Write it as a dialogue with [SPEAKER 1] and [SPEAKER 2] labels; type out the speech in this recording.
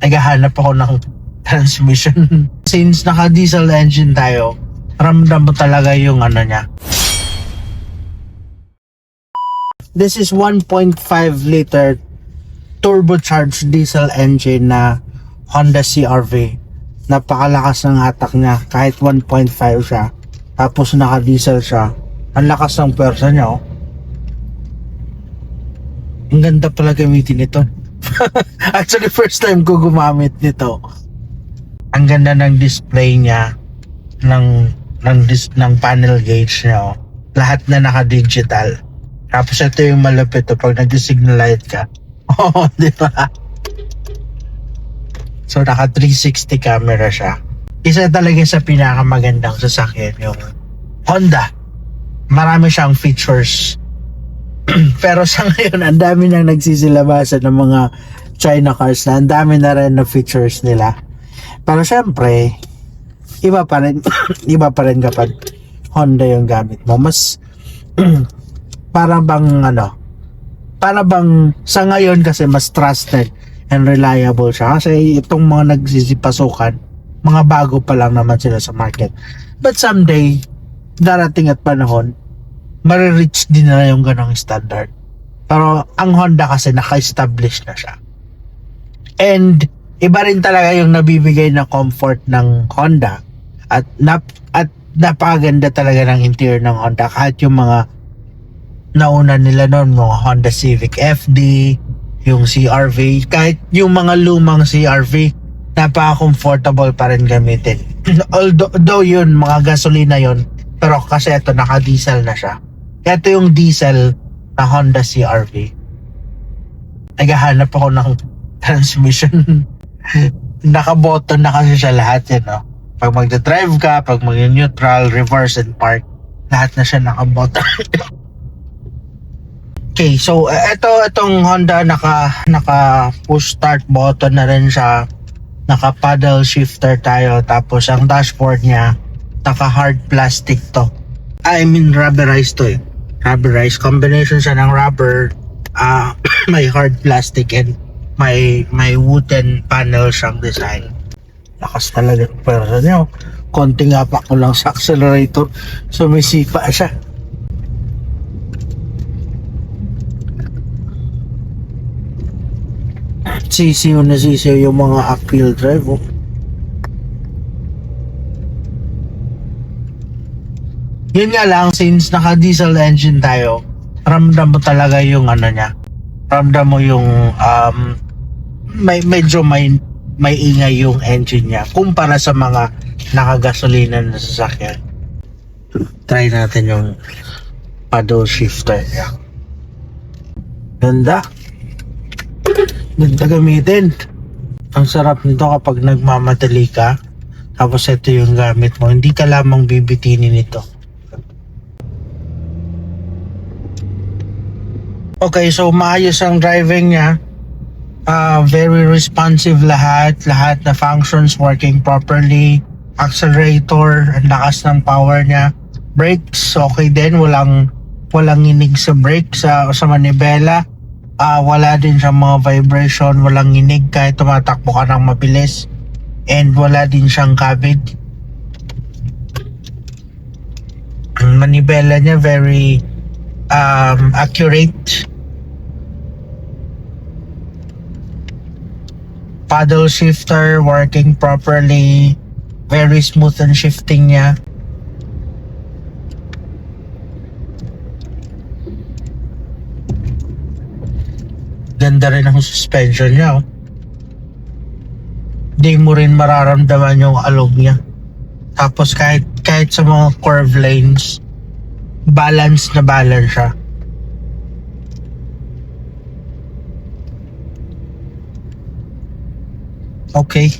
[SPEAKER 1] naghahanap ako ng transmission. Since naka-diesel engine tayo, ramdam mo talaga yung ano niya. This is 1.5 liter turbocharged diesel engine na Honda CR-V. Napakalakas ng hatak niya kahit 1.5 siya. Tapos naka-diesel siya. Ang lakas ng pwersa niya, oh. Ang ganda pala gamitin ito. Actually, first time ko gumamit nito. Ang ganda ng display niya, ng panel gauge niya, oh. Lahat na naka-digital. Tapos ito yung malupit, oh, pag nag-signal light ka. Oh, di ba? So, naka 360 camera siya. Isa talaga sa pinakamagandang sasakyan yung Honda. Marami siyang features. Pero sa ngayon, ang dami nang nagsisilabasan ng mga China cars na ang dami na rin na features nila. Pero syempre, iba pa rin, iba pa rin kapag Honda yung gamit mo. Mas, para bang sa ngayon kasi mas trusted and reliable siya. Kasi itong mga nagsisipasukan, mga bago pa lang naman sila sa market. But someday, darating at panahon, marireach din na yung ganong standard. Pero ang Honda kasi naka-establish na siya. And iba rin talaga yung nabibigay na comfort ng Honda. At napakaganda talaga ng interior ng Honda. Kahit yung mga nauna nila noon, mga Honda Civic FD, yung CR-V, kahit yung mga lumang CR-V, napaka-comfortable pa rin gamitin. Although yun, mga gasolina yun, pero kasi ito naka-diesel na siya. Ito yung diesel na Honda CR-V. Naghahanap ako ng transmission. Naka-button na kasi siya lahat yan, no? Pag magdadrive ka, pag mag-neutral, reverse, and park, lahat na siya naka-button. Okay, so itong Honda naka push start button na rin siya. Naka paddle shifter tayo, tapos ang dashboard niya naka hard plastic to. I mean rubberized to, eh. Rubberized, combination siya ng rubber, may hard plastic and may wooden panel siyang design. Lakas talaga ng pwersa niya, oh. Konting apak ko lang sa accelerator, sumisipa siya. Sisiyo na sisiyo yung mga uphill drive, oh. Yun nga lang, since naka diesel engine tayo, ramdam mo talaga yung ano niya. Ramdam mo yung medyo may ingay yung engine niya kumpara sa mga nakagasolina na sasakyan. Try natin yung paddle shifter niya. Ganda gamitin. Ang sarap nito kapag nagmamadali ka, tapos ito yung gamit mo, hindi ka lamang bibitinin ito. Okay, so maayos ang driving niya. Very responsive lahat na functions working properly. Accelerator, ang lakas ng power niya. Brakes, okay din, walang inig sa brake sa manibela. Wala din siyang mga vibration, walang inig kahit tumatakbo ka ng mabilis, and wala din siyang kabig. Ang manibela niya very accurate. Paddle shifter working properly, very smooth ang shifting niya. Ganda rin ang suspension niya, oh. Di mo rin mararamdaman yung alog niya. Tapos kahit sa mga curve lanes, balance siya. Okay.